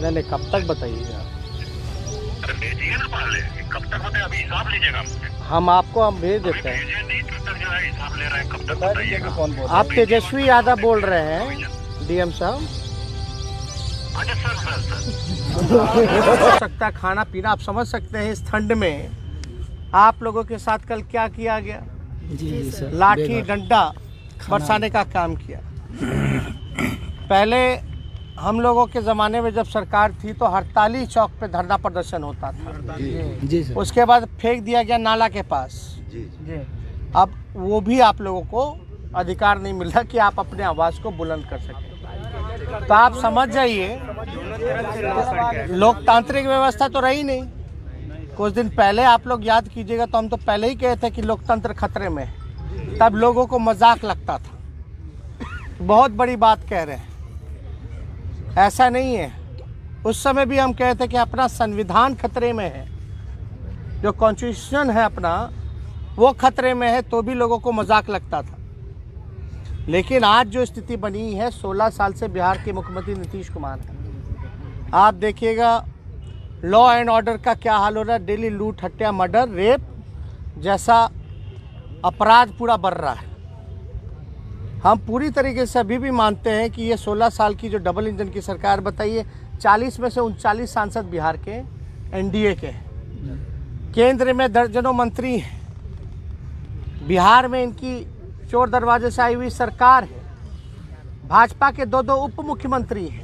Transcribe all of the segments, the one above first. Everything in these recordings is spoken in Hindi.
नहीं नहीं, कब तक बताइएगा? अरे भेजिए ना पहले, कब तक होते अभी हिसाब लीजिएगा हमसे। हम भेज देते हैं। भेजिए नहीं तो तक जो है हिसाब ले रहे हैं, कब तक बता दीजिए बताइएगा। कौन बोल आप तेजस्वी यादव बोल रहे हैं डीएम साहब? अच्छा सर हो सकता है खाना पीना, आप समझ सकते हैं इस ठंड में आप लोगों के साथ कल क्या किया गया। जी सर, लाठी डंडा बरसाने का काम किया। पहले हम लोगों के ज़माने में जब सरकार थी तो हड़ताली चौक पे धरना प्रदर्शन होता था। जी सर, उसके बाद फेंक दिया गया नाला के पास। अब वो भी आप लोगों को अधिकार नहीं मिल रहा कि आप अपने आवाज़ को बुलंद कर सकें। तो आप समझ जाइए लोकतांत्रिक व्यवस्था तो रही नहीं। कुछ दिन पहले आप लोग याद कीजिएगा तो हम तो पहले ही कहे थे कि लोकतंत्र खतरे में है। तब लोगों को मजाक लगता था, बहुत बड़ी बात कह रहे हैं। ऐसा नहीं है, उस समय भी हम कहे थे कि अपना संविधान खतरे में है, जो कॉन्स्टिट्यूशन है अपना वो खतरे में है, तो भी लोगों को मजाक लगता था। लेकिन आज जो स्थिति बनी है, 16 साल से बिहार के मुख्यमंत्री नीतीश कुमार हैं। आप देखिएगा लॉ एंड ऑर्डर का क्या हाल हो रहा है। डेली लूट, हत्या, मर्डर, रेप जैसा अपराध पूरा बढ़ रहा है। हम पूरी तरीके से अभी भी मानते हैं कि ये 16 साल की जो डबल इंजन की सरकार बताइए, 40 में से 39 सांसद बिहार के एनडीए के हैं। केंद्र में दर्जनों मंत्री हैं। बिहार में इनकी चोर दरवाजे से आई हुई सरकार है। भाजपा के 2 उप मुख्यमंत्री हैं।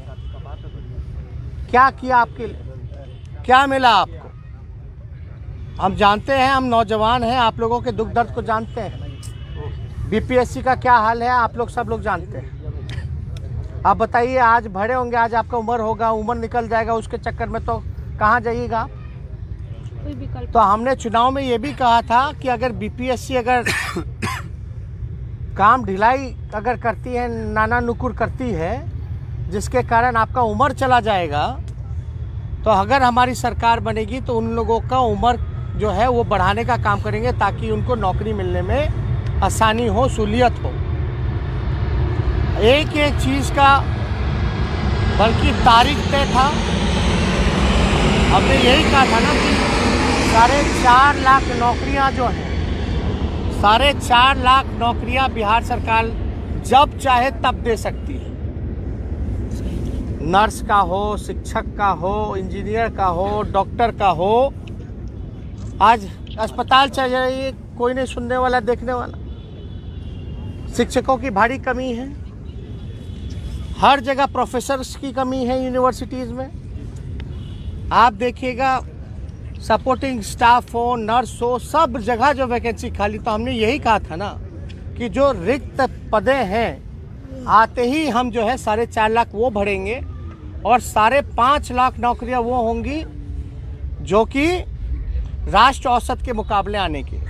क्या किया आपके लिए, क्या मिला आपको? हम जानते हैं, हम नौजवान हैं, आप लोगों के दुख दर्द को जानते हैं। बीपीएससी का क्या हाल है आप लोग सब लोग जानते हैं। आप बताइए, आज भरे होंगे, आज आपका उम्र होगा, उम्र निकल जाएगा, उसके चक्कर में तो कहाँ जाइएगा? तो हमने चुनाव में ये भी कहा था कि अगर बीपीएससी अगर काम ढिलाई अगर करती है, नाना नुकुर करती है, जिसके कारण आपका उम्र चला जाएगा, तो अगर हमारी सरकार बनेगी तो उन लोगों का उम्र जो है वो बढ़ाने का काम करेंगे, ताकि उनको नौकरी मिलने में आसानी हो, सहूलियत हो। एक एक चीज़ का बल्कि तारीख तय था। हमने यही कहा था ना कि 4.5 लाख नौकरियां जो हैं, 4.5 लाख नौकरियां बिहार सरकार जब चाहे तब दे सकती है। नर्स का हो, शिक्षक का हो, इंजीनियर का हो, डॉक्टर का हो। आज अस्पताल चल जाइए, कोई नहीं सुनने वाला, देखने वाला। शिक्षकों की भारी कमी है, हर जगह प्रोफेसर्स की कमी है यूनिवर्सिटीज़ में। आप देखिएगा सपोर्टिंग स्टाफ हो, नर्स हो, सब जगह जो वैकेंसी खाली। तो हमने यही कहा था ना कि जो रिक्त पदें हैं, आते ही हम जो है 4.5 लाख वो भरेंगे और 5.5 लाख नौकरियां वो होंगी जो कि राष्ट्र औसत के मुकाबले आने की।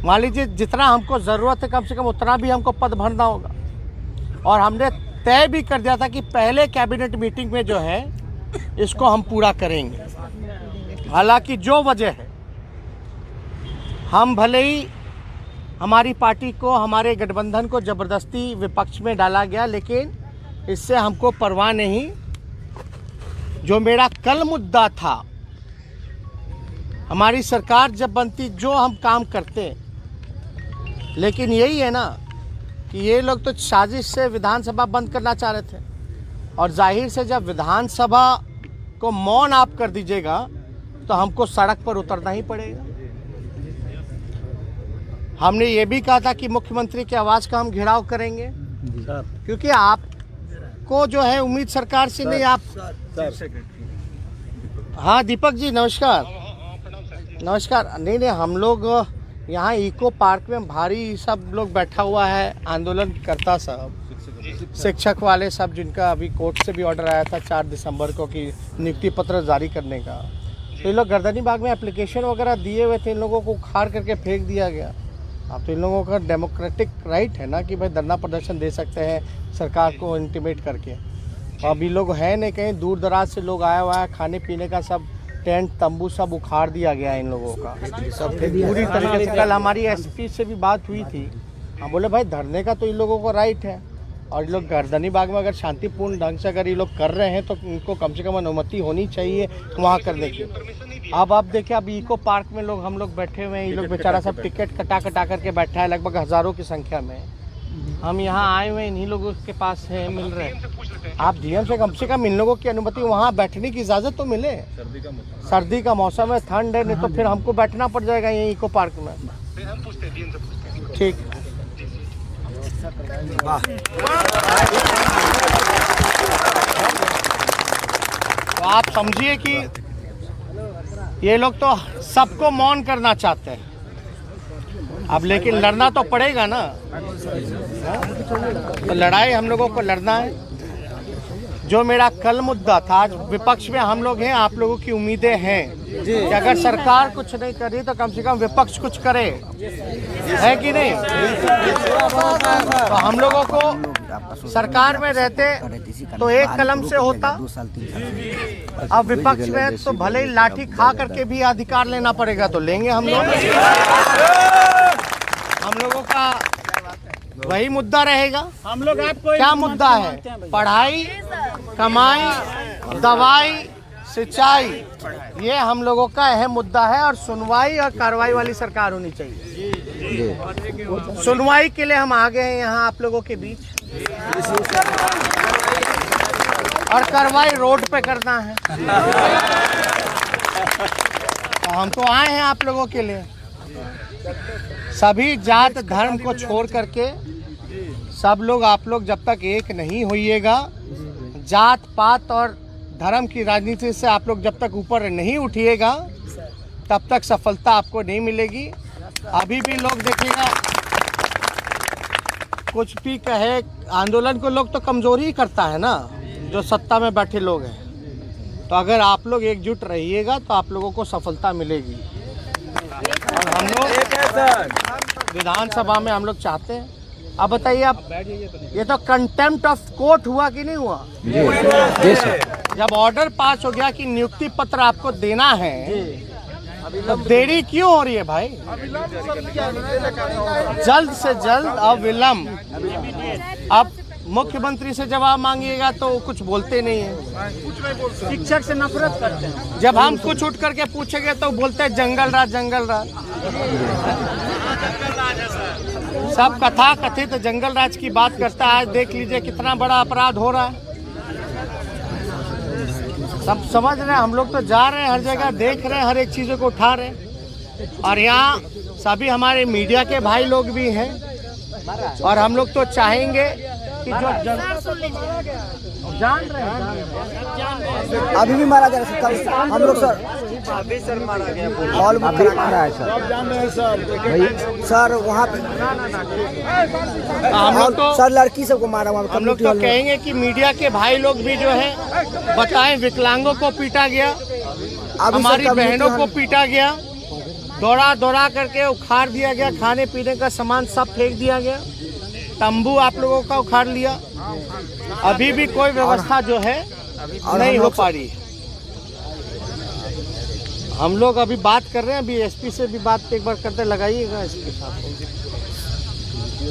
मान लीजिए जितना हमको ज़रूरत है, कम से कम उतना भी हमको पद भरना होगा। और हमने तय भी कर दिया था कि पहले कैबिनेट मीटिंग में जो है इसको हम पूरा करेंगे। हालांकि जो वजह है, हम भले ही हमारी पार्टी को, हमारे गठबंधन को ज़बरदस्ती विपक्ष में डाला गया, लेकिन इससे हमको परवाह नहीं। जो मेरा कल मुद्दा था, हमारी सरकार जब बनती जो हम काम करते, लेकिन यही है ना कि ये लोग तो साजिश से विधानसभा बंद करना चाह रहे थे। और जाहिर से जब विधानसभा को मौन आप कर दीजिएगा तो हमको सड़क पर उतरना ही पड़ेगा। हमने ये भी कहा था कि मुख्यमंत्री की आवाज़ का हम घेराव करेंगे, क्योंकि आपको जो है उम्मीद सरकार से नहीं। आप हाँ दीपक जी नमस्कार। नमस्कार। नहीं, हम लोग यहाँ इको पार्क में भारी सब लोग बैठा हुआ है, आंदोलन करता सब, शिक्षक वाले सब, जिनका अभी कोर्ट से भी ऑर्डर आया था 4 दिसंबर को कि नियुक्ति पत्र जारी करने का। तो ये लोग गर्दनी बाग में एप्लीकेशन वगैरह दिए हुए थे, इन लोगों को उखाड़ करके फेंक दिया गया। अब तो इन लोगों का डेमोक्रेटिक राइट है ना कि भाई धरना प्रदर्शन दे सकते हैं सरकार को इंटीमेट करके। अब ये लोग हैं नहीं, कहीं दूर दराज से लोग आया हुआ है, खाने पीने का सब टेंट तंबू सब उखाड़ दिया गया है इन लोगों का सब पूरी तरीके से। कल हमारी एसपी से भी बात हुई थी, हम बोले भाई धरने का तो इन लोगों को राइट है, और ये लोग गर्दनी बाग में अगर शांतिपूर्ण ढंग से अगर ये लोग कर रहे हैं तो इनको कम से कम अनुमति होनी चाहिए वहाँ करने की। अब आप देखिए, अब इको पार्क में हम लोग बैठे हुए हैं, ये लोग बेचारा सब टिकट कटा करके बैठा है, लगभग हज़ारों की संख्या में। हम यहाँ आए हुए इन्हीं लोगों के पास है, मिल रहे हैं। आप डीएम से कम इन लोगों की अनुमति, वहाँ बैठने की इजाज़त तो मिले। सर्दी का मौसम है, ठंड है, नहीं तो फिर हमको बैठना पड़ जाएगा यहीं इको पार्क में। ठीक। तो आप समझिए कि ये लोग तो सबको मौन करना चाहते हैं, अब लेकिन लड़ना तो पड़ेगा ना। तो लड़ाई हम लोगों को लड़ना है। जो मेरा कल मुद्दा था, आज विपक्ष में हम लोग हैं, आप लोगों की उम्मीदें हैं कि अगर सरकार कुछ नहीं कर रही तो कम से कम विपक्ष कुछ करे, है कि नहीं? तो हम लोगों को सरकार में रहते तो एक कलम से होता, अब विपक्ष में तो भले ही लाठी खा करके भी अधिकार लेना पड़ेगा, तो लेंगे हम लोग। हम लोगों का वही मुद्दा रहेगा। हम लोग आपको क्या मुद्दा है? पढ़ाई, कमाई, दवाई, सिंचाई, ये हम लोगों का अहम मुद्दा है। और सुनवाई और कार्रवाई वाली सरकार होनी चाहिए। सुनवाई के लिए हम आ गए हैं यहाँ आप लोगों के बीच, और कार्रवाई रोड पे करना है। तो हम तो आए हैं आप लोगों के लिए। सभी जात धर्म को छोड़ करके सब लोग, आप लोग जब तक एक नहीं होइएगा, जात पात और धर्म की राजनीति से आप लोग जब तक ऊपर नहीं उठिएगा, तब तक सफलता आपको नहीं मिलेगी। अभी भी लोग देखिएगा, कुछ भी कहे, आंदोलन को लोग तो कमजोर ही करता है ना, जो सत्ता में बैठे लोग हैं। तो अगर आप लोग एकजुट रहिएगा तो आप लोगों को सफलता मिलेगी। और हम लोग विधानसभा में हम लोग चाहते हैं। अब बताइए आप, ये तो कंटेम्प्ट ऑफ कोर्ट हुआ कि नहीं हुआ? जब ऑर्डर पास हो गया कि नियुक्ति पत्र आपको देना है, तो देरी क्यों हो रही है भाई? जल्द से जल्द अविलंब। अब मुख्यमंत्री से जवाब मांगिएगा तो कुछ बोलते नहीं है, शिक्षक से नफरत करते हैं। जब हम कुछ उठ करके पूछेंगे तो बोलते हैं जंगल राज, जंगल राज। सब कथा कथित जंगल राज की बात करता है। आज देख लीजिए कितना बड़ा अपराध हो रहा है। सब समझ रहे हैं, हम लोग तो जा रहे हैं हर जगह, देख रहे हैं, हर एक चीज़ों को उठा रहे हैं। और यहाँ सभी हमारे मीडिया के भाई लोग भी हैं, और हम लोग तो चाहेंगे कि जो जान रहे हैं अभी भी मारा जा रहा है। हम लोग सर अभी सर मारा गया, हॉल बुक करा है सर वहाँ पे। हम लोग तो सर लड़की सबको मारा हुआ। हम लोग तो कहेंगे कि मीडिया के भाई लोग भी जो है बताएं, विकलांगों को पीटा गया, हमारी बहनों को पीटा गया, दौड़ा करके उखाड़ दिया गया, खाने पीने का सामान सब फेंक दिया गया, तंबू आप लोगों का उखाड़ लिया। अभी भी कोई व्यवस्था जो है नहीं हो पा रही। हम लोग अभी बात कर रहे हैं, अभी एसपी से भी बात एक बार करते, लगाइएगा इसके साथ।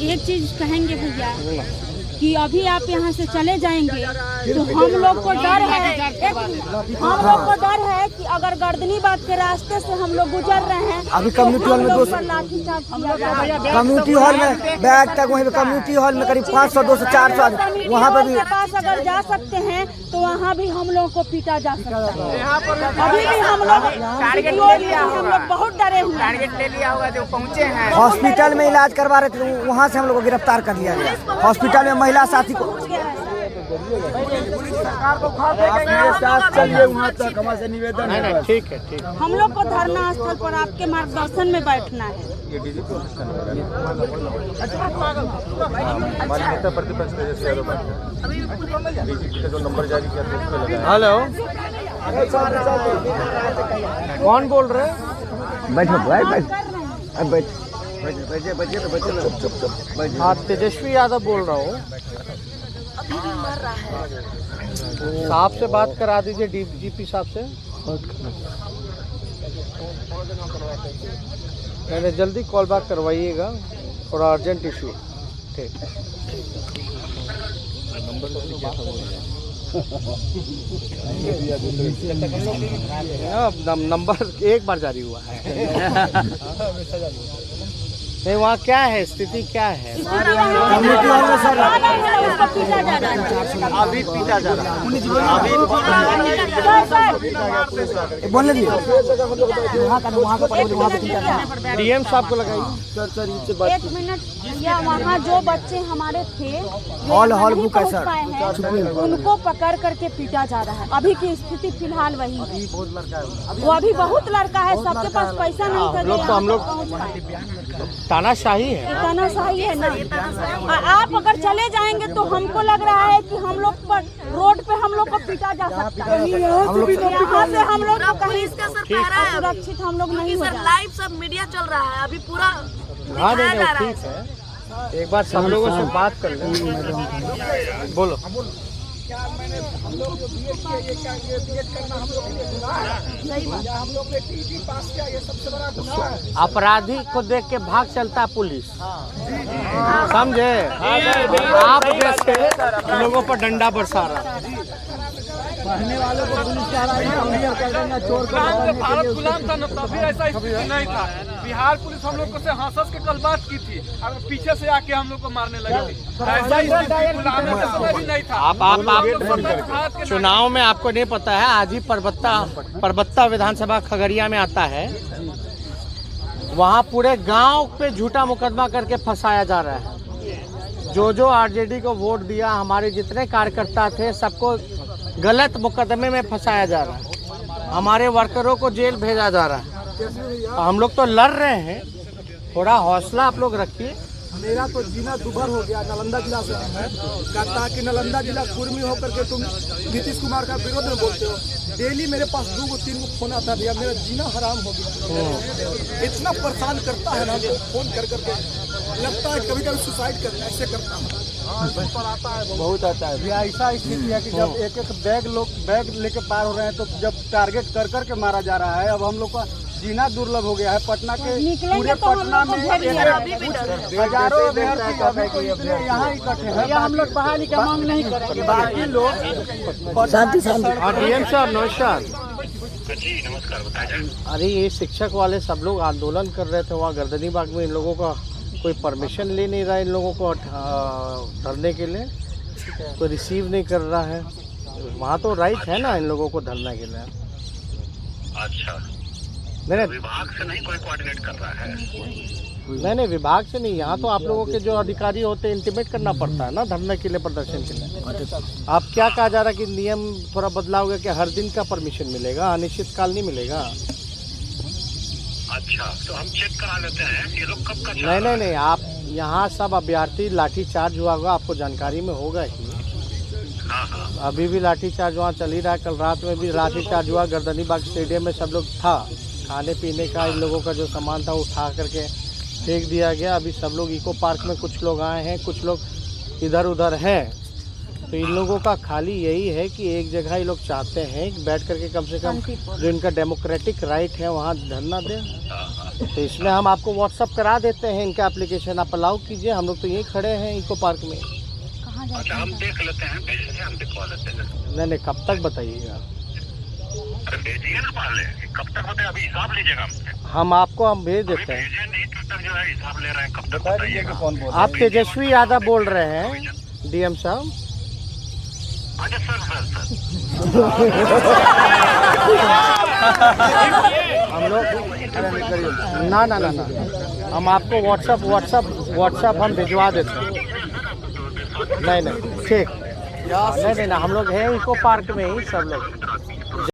एक चीज कहेंगे भैया कि अभी आप यहाँ से चले जाएंगे तो हम लोग को डर है, हम लोग को डर है कि अगर गर्दनी बाग के रास्ते से हम लोग गुजर रहे हैं, अभी कम्युनिटी हॉल में लाठीचार्ज किया जाएगा। कम्युनिटी हॉल में बैग तक, वहीं पे कम्युनिटी हॉल में करीब 500, 200, 400 वहाँ पे भी पास अगर जा सकते हैं तो वहाँ भी हम लोग को पीटा जा सकता है। अभी भी हम लोग बहुत डरे हुए, टारगेट ले लिया होगा जो पहुँचे हैं। हॉस्पिटल में इलाज करवा रहे थे, वहाँ से हम लोग को गिरफ्तार कर लिया गया। हॉस्पिटल में महिला साथी को चलिए वहाँ तक हमारे निवेदन है। ठीक है, ठीक। हम लोग को धरना स्थल पर आपके मार्गदर्शन में बैठना है। हेलो, कौन बोल रहे हैं? हाँ, तेजस्वी यादव बोल रहा हूँ। साहब से बात करा दीजिए, डीजीपी साहब से। मैंने जल्दी कॉल बैक करवाइएगा, थोड़ा अर्जेंट इशू। ठीक। नंबर एक बार जारी हुआ है। नहीं, वहाँ क्या है स्थिति, क्या है? कम्युनिटी हॉल में सर उसको पीटा जा रहा है। अभी पीटा जा रहा है। बोलने दिए वहाँ का डीएम साहब को लगाइए। एक मिनट, या वहाँ जो बच्चे हमारे थे जो हॉल यहाँ नहीं बुक है पहुँच सर। पाए हैं, उनको पकड़ करके पीटा जा रहा है। अभी की स्थिति फिलहाल वही है। वो अभी बहुत लड़का है, सबके पास पैसा नहीं था जो हम लोग यहाँ तक पहुँच पाए। तानाशाही है। तानाशाही है ना। आप अगर चले जाएंगे तो हमको लग रहा है कि हम लोग पर रोड पे हम लोग को पीटा जा सकता है। यहाँ से हम लोग कहीं सुरक्षित हम लोग नहीं हो सर। जाए। लाइव सब मीडिया चल रहा है अभी पूरा हाँ दिखाया जा रहा है। ठीक है, एक बार सब लोगों से बात कर लें। बोलो। अपराधी को देख के भाग चलता है पुलिस, समझे? आप जैसे लोगों पर डंडा बरसा रहा है। पढ़ने वालों को पुलिस कह रहा है क्लियर कर देना, चोर को भारत गुलाम था ना, तभी ऐसा स्थिति नहीं था। बिहार पुलिस हम लोग को से हंस के कल बात की थी, अब पीछे से आके हम लोग को मारने लगी थी। ऐसा स्थिति गुलामी के समय भी नहीं था। आप चुनाव में आपको नहीं पता है, आज ही परबत्ता विधानसभा खगड़िया में आता है, वहाँ पूरे गांव पे झूठा मुकदमा करके फंसाया जा रहा है। जो आरजेडी को वोट दिया, हमारे जितने कार्यकर्ता थे, सबको गलत मुकदमे में फंसाया जा रहा है। हमारे वर्करों को जेल भेजा जा रहा है। हम लोग तो लड़ रहे हैं, थोड़ा हौसला आप लोग रखिए। मेरा तो जीना दुभर हो गया। नालंदा जिला से है, कहता कि नालंदा जिला कुर्मी होकर के तुम नीतीश कुमार का विरोध में बोलते हो। डेली मेरे पास 2-3 फोन आता भैया, मेरा जीना हराम हो गया। इतना परेशान करता है ना, तो फोन कर करके लगता है कभी कभी सुसाइड करना ऐसे करता है। बहुत आता है। ऐसा स्थिति है कि जब एक बैग लेके पार हो रहे हैं, तो जब टारगेट कर करके मारा जा रहा है। अब हम लोग का जीना दुर्लभ हो गया है। पटना के पूरे पटना में हजारों अभ्यर्थी यहाँ इकट्ठे हैं। हम लोग बहाली का मांग नहीं करेंगे। बाकी लोग शांति शांति। हाँ डीएम साहब नमस्कार। जी नमस्कार, बताइए। अरे ये शिक्षक वाले सब लोग आंदोलन कर रहे थे वहाँ गर्दनी बाग में, इन लोगों का कोई परमिशन ले नहीं रहा, इन लोगों को धरने के लिए कोई रिसीव नहीं कर रहा है। वहाँ तो राइट है ना इन लोगों को धरने के लिए। अच्छा, मैंने विभाग से नहीं कोई कोऑर्डिनेट कर रहा है? नहीं विभाग से नहीं, यहाँ तो आप लोगों के जो अधिकारी होते हैं इंटीमेट करना पड़ता है ना धरने के लिए, प्रदर्शन के लिए। आप क्या कहा जा रहा है कि नियम थोड़ा बदलाव होगा कि हर दिन का परमिशन मिलेगा, अनिश्चित काल नहीं मिलेगा? अच्छा, तो हम चेक करा लेते हैं ये लोग कब का। नहीं, आप यहाँ सब अभ्यर्थी लाठी चार्ज हुआ होगा, आपको जानकारी में होगा ही। हाँ। अभी भी लाठी चार्ज वहाँ चल ही रहा है। कल रात में भी लाठी चार्ज हुआ, गर्दनी बाग स्टेडियम में सब लोग था, खाने पीने का इन लोगों का जो सामान था उठा करके फेंक दिया गया। अभी सब लोग इको पार्क में कुछ लोग आए हैं, कुछ लोग इधर उधर हैं। तो इन लोगों का खाली यही है कि एक जगह ये लोग चाहते हैं कि बैठ करके कम से कम जो इनका डेमोक्रेटिक राइट है वहाँ धरना दें। तो इसमें हम आपको व्हाट्सअप करा देते हैं इनका एप्लीकेशन, आप अलाउ कीजिए। हम लोग तो यहीं खड़े हैं इको पार्क में। अच्छा, हम देख लेते हैं, भेजिए, हम दिखवा लेते हैं। नहीं कब तक बताइएगा? अरे भेजिए ना पहले, कब तक होते हैं अभी हिसाब लीजिएगा हमसे। हम भेज देते हैं। भेजिए नहीं, तब तक जो है हिसाब ले रहे हैं, कब तक बताइएगा। आप आप तेजस्वी यादव बोल रहे हैं डीएम साहब? अच्छा सर। हम लोग ना हम आपको व्हाट्सअप हम भिजवा देते हैं। नहीं ठीक। नहीं हम लोग हैं इको पार्क में ही सब लोग।